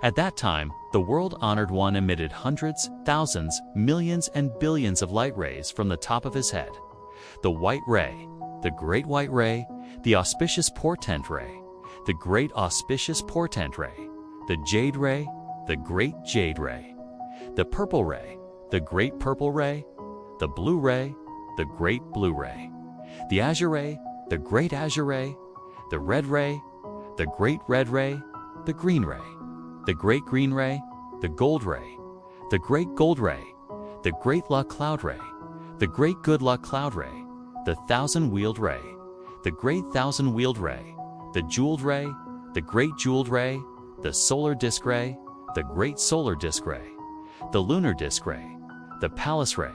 At that time, the world-honored one emitted hundreds, thousands, millions, and billions of light rays from the top of his head. The white ray, the great white ray, the auspicious portent ray, the great auspicious portent ray, the jade ray, the great jade ray, the purple ray, the great purple ray, the blue ray, the great blue ray, the azure ray, the great azure ray, the red ray, the great red ray, the green ray, the great green ray, the gold ray, the great gold ray, the great luck cloud ray, the great good luck cloud ray, the thousand-wheeled ray, the great thousand-wheeled ray, the jeweled ray, the great jeweled ray, the solar disk ray, the great solar disk ray, the lunar disk ray, the palace ray,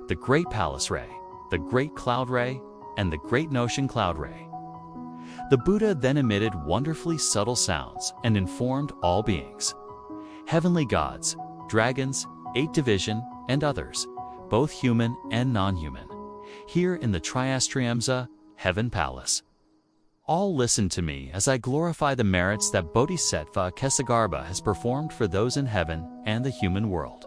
the great palace ray, the great cloud ray, and the great notion cloud ray. The Buddha then emitted wonderfully subtle sounds and informed all beings, heavenly gods, dragons, 8 division, and others, both human and non-human, here in the Triastriamsa, Heaven Palace. All listen to me as I glorify the merits that Bodhisattva Ksitigarbha has performed for those in heaven and the human world.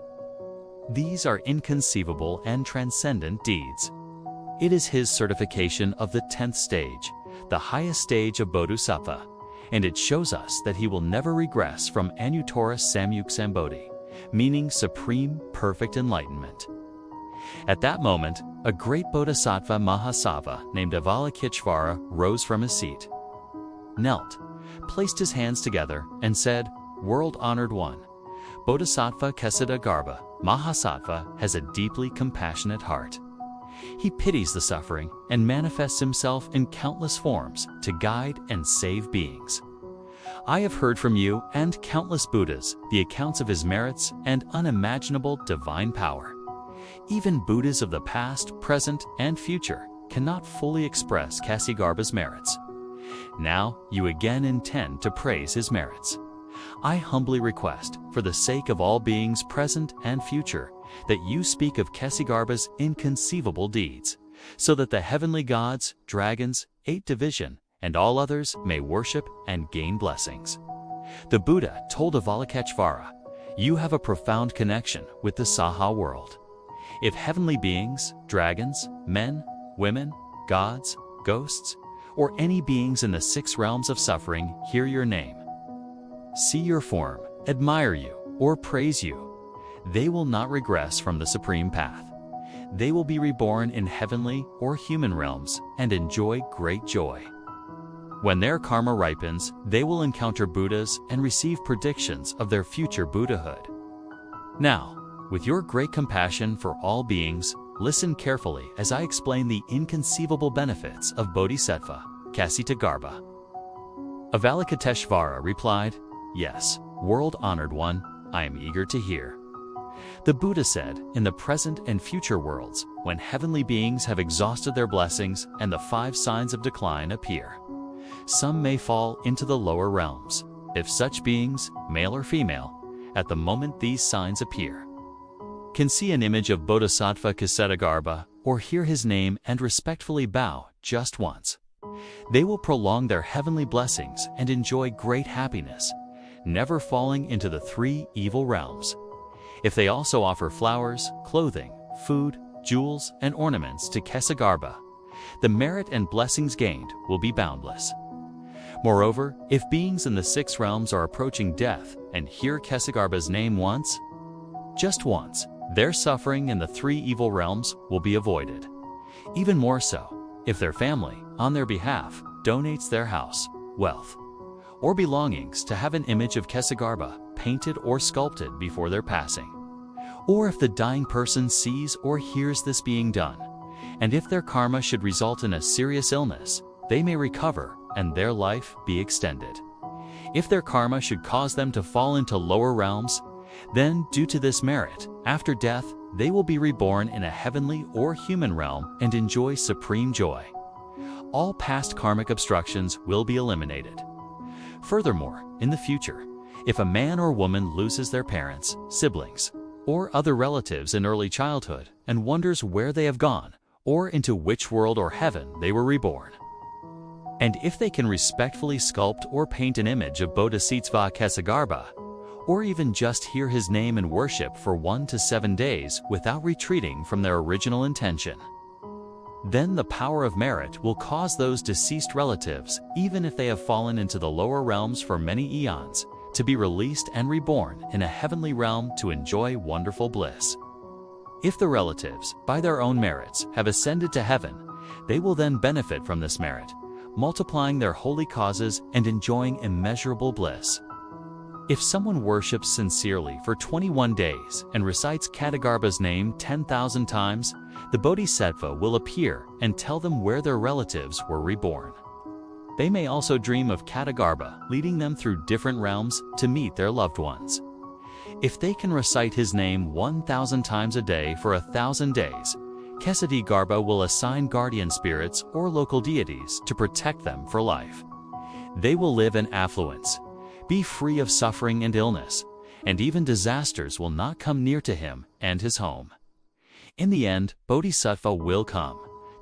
These are inconceivable and transcendent deeds. It is his certification of the 10th stage, the highest stage of Bodhisattva, and it shows us that he will never regress from Anuttara Samyuk Sambodhi, meaning supreme, perfect enlightenment. At that moment, a great Bodhisattva Mahasattva named Avalokiteshvara rose from his seat, knelt, placed his hands together, and said, "World-honored one, Bodhisattva Ksitigarbha Mahasattva has a deeply compassionate heart. He pities the suffering and manifests himself in countless forms to guide and save beings. I have heard from you and countless Buddhas the accounts of his merits and unimaginable divine power. Even Buddhas of the past, present, and future cannot fully express Ksitigarbha's merits. Now you again intend to praise his merits. I humbly request, for the sake of all beings present and future, that you speak of Ksitigarbha's inconceivable deeds, so that the heavenly gods, dragons, 8 division, and all others may worship and gain blessings." The Buddha told Avalokiteshvara, "You have a profound connection with the Saha world. If heavenly beings, dragons, men, women, gods, ghosts, or any beings in the 6 realms of suffering hear your name, see your form, admire you, or praise you, they will not regress from the supreme path. They will be reborn in heavenly or human realms and enjoy great joy. When their karma ripens, they will encounter Buddhas and receive predictions of their future Buddhahood. Now, with your great compassion for all beings, listen carefully as I explain the inconceivable benefits of Bodhisattva Ksitigarbha." Avalokiteshvara replied, "Yes, world-honored one, I am eager to hear." The Buddha said, in the present and future worlds, when heavenly beings have exhausted their blessings and the 5 signs of decline appear, some may fall into the lower realms, if such beings, male or female, at the moment these signs appear, can see an image of Bodhisattva Ksitigarbha or hear his name and respectfully bow just once. They will prolong their heavenly blessings and enjoy great happiness, never falling into the 3 evil realms. If they also offer flowers, clothing, food, jewels, and ornaments to Ksitigarbha, the merit and blessings gained will be boundless. Moreover, if beings in the 6 realms are approaching death and hear Ksitigarbha's name once, just once, their suffering in the 3 evil realms will be avoided. Even more so, if their family, on their behalf, donates their house, wealth, or belongings to have an image of Ksitigarbha painted or sculpted before their passing. Or if the dying person sees or hears this being done, and if their karma should result in a serious illness, they may recover and their life be extended. If their karma should cause them to fall into lower realms, then due to this merit, after death, they will be reborn in a heavenly or human realm and enjoy supreme joy. All past karmic obstructions will be eliminated. Furthermore, in the future, if a man or woman loses their parents, siblings, or other relatives in early childhood and wonders where they have gone, or into which world or heaven they were reborn, and if they can respectfully sculpt or paint an image of Bodhisattva Ksitigarbha, or even just hear his name and worship for 1 to 7 days without retreating from their original intention. Then the power of merit will cause those deceased relatives, even if they have fallen into the lower realms for many eons, to be released and reborn in a heavenly realm to enjoy wonderful bliss. If the relatives, by their own merits, have ascended to heaven, they will then benefit from this merit, multiplying their holy causes and enjoying immeasurable bliss. If someone worships sincerely for 21 days and recites Ksitigarbha's name 10,000 times, the Bodhisattva will appear and tell them where their relatives were reborn. They may also dream of Ksitigarbha leading them through different realms to meet their loved ones. If they can recite his name 1,000 times a day for 1,000 days, Ksitigarbha will assign guardian spirits or local deities to protect them for life. They will live in affluence, be free of suffering and illness, and even disasters will not come near to him and his home. In the end, Bodhisattva will come,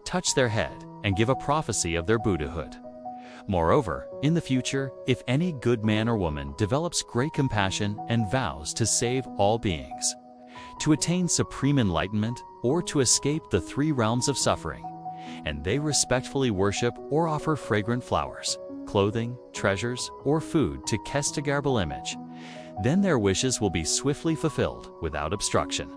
touch their head, and give a prophecy of their Buddhahood. Moreover, in the future, if any good man or woman develops great compassion and vows to save all beings, to attain supreme enlightenment, or to escape the 3 realms of suffering, and they respectfully worship or offer fragrant flowers, clothing, treasures, or food to Ksitigarbha image, then their wishes will be swiftly fulfilled without obstruction.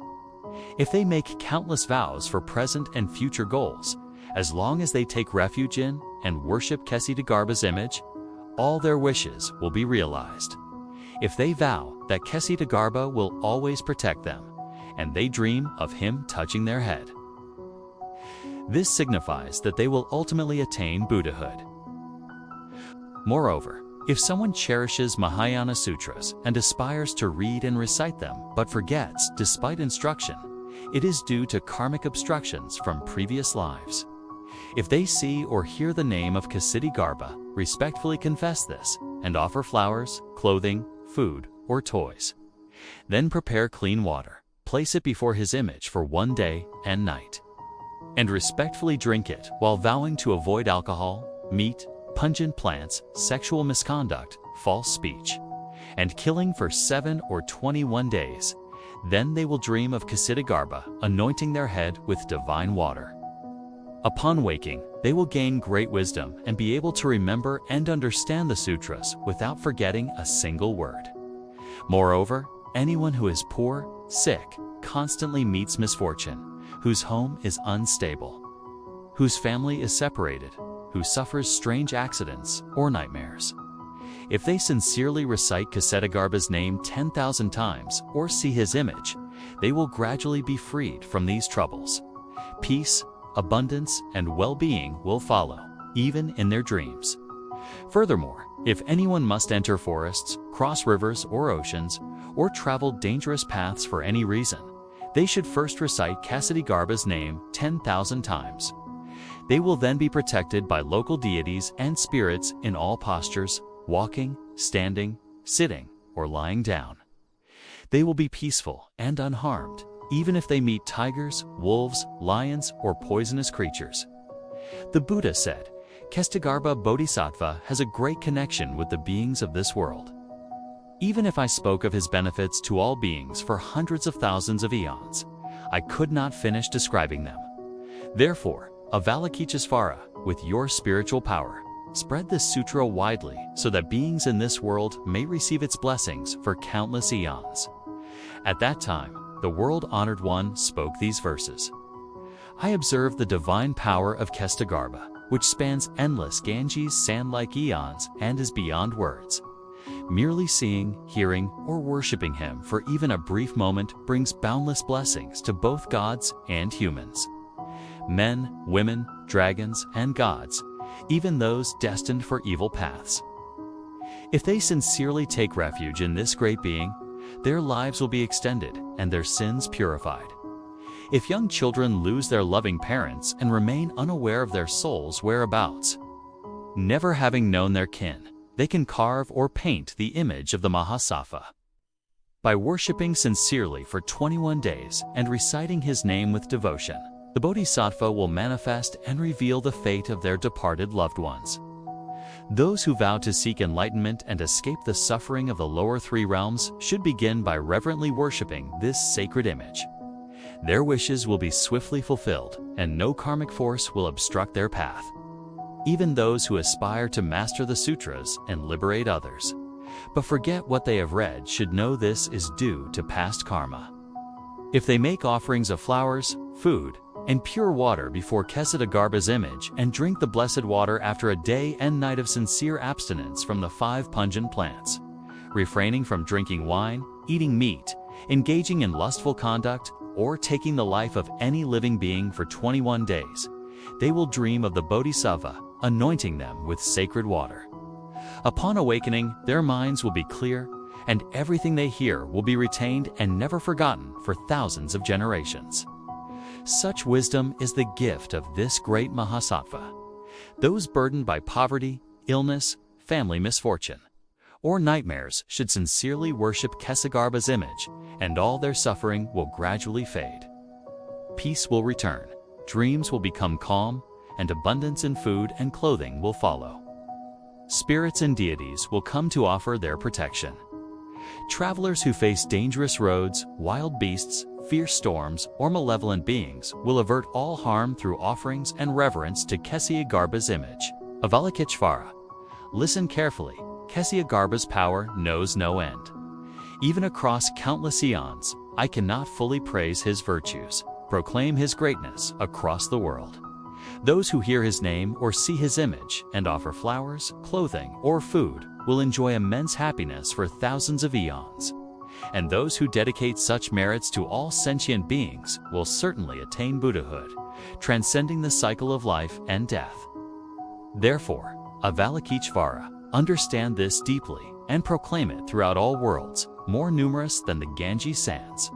If they make countless vows for present and future goals, as long as they take refuge in and worship Ksitigarbha's image, all their wishes will be realized. If they vow that Ksitigarbha will always protect them, and they dream of him touching their head, this signifies that they will ultimately attain Buddhahood. Moreover, if someone cherishes Mahayana Sutras and aspires to read and recite them but forgets despite instruction, it is due to karmic obstructions from previous lives. If they see or hear the name of Ksitigarbha, respectfully confess this and offer flowers, clothing, food, or toys. Then prepare clean water, place it before his image for 1 day and night, and respectfully drink it while vowing to avoid alcohol, meat, pungent plants, sexual misconduct, false speech, and killing for 7 or 21 days. Then they will dream of Ksitigarbha anointing their head with divine water. Upon waking, they will gain great wisdom and be able to remember and understand the sutras without forgetting a single word. Moreover, anyone who is poor, sick, constantly meets misfortune, whose home is unstable, whose family is separated, who suffers strange accidents or nightmares, if they sincerely recite Ksitigarbha's name 10,000 times or see his image, they will gradually be freed from these troubles. Peace, abundance, and well-being will follow, even in their dreams. Furthermore, if anyone must enter forests, cross rivers or oceans, or travel dangerous paths for any reason, they should first recite Ksitigarbha's name 10,000 times. They will then be protected by local deities and spirits in all postures, walking, standing, sitting, or lying down. They will be peaceful and unharmed, even if they meet tigers, wolves, lions, or poisonous creatures. The Buddha said, Ksitigarbha Bodhisattva has a great connection with the beings of this world. Even if I spoke of his benefits to all beings for hundreds of thousands of eons, I could not finish describing them. Therefore, Avalokiteshvara, with your spiritual power, spread this sutra widely so that beings in this world may receive its blessings for countless eons. At that time, the world-honored one spoke these verses. I observe the divine power of Ksitigarbha, which spans endless Ganges sand-like eons and is beyond words. Merely seeing, hearing, or worshiping him for even a brief moment brings boundless blessings to both gods and humans. Men, women, dragons, and gods, even those destined for evil paths. If they sincerely take refuge in this great being, their lives will be extended and their sins purified. If young children lose their loving parents and remain unaware of their soul's whereabouts, never having known their kin, they can carve or paint the image of the Mahasattva. By worshiping sincerely for 21 days and reciting his name with devotion, the Bodhisattva will manifest and reveal the fate of their departed loved ones. Those who vow to seek enlightenment and escape the suffering of the lower three realms should begin by reverently worshiping this sacred image. Their wishes will be swiftly fulfilled, and no karmic force will obstruct their path. Even those who aspire to master the sutras and liberate others, but forget what they have read, should know this is due to past karma. If they make offerings of flowers, food, and pure water before Ksitigarbha's image and drink the blessed water after a day and night of sincere abstinence from the 5 pungent plants, refraining from drinking wine, eating meat, engaging in lustful conduct, or taking the life of any living being for 21 days, they will dream of the Boddhisattva, anointing them with sacred water. Upon awakening, their minds will be clear, and everything they hear will be retained and never forgotten for thousands of generations. Such wisdom is the gift of this great Mahasattva. Those burdened by poverty, illness, family misfortune, or nightmares should sincerely worship Ksitigarbha's image, and all their suffering will gradually fade. Peace will return, dreams will become calm, and abundance in food and clothing will follow. Spirits and deities will come to offer their protection. Travelers who face dangerous roads, wild beasts, fierce storms, or malevolent beings will avert all harm through offerings and reverence to Ksitigarbha's image. Avalokiteshvara. Listen carefully. Ksitigarbha's power knows no end. Even across countless eons, I cannot fully praise his virtues, proclaim his greatness across the world. Those who hear his name or see his image and offer flowers, clothing, or food will enjoy immense happiness for thousands of eons. And those who dedicate such merits to all sentient beings will certainly attain Buddhahood, transcending the cycle of life and death. Therefore, Avalokiteshvara, understand this deeply and proclaim it throughout all worlds, more numerous than the Ganges sands.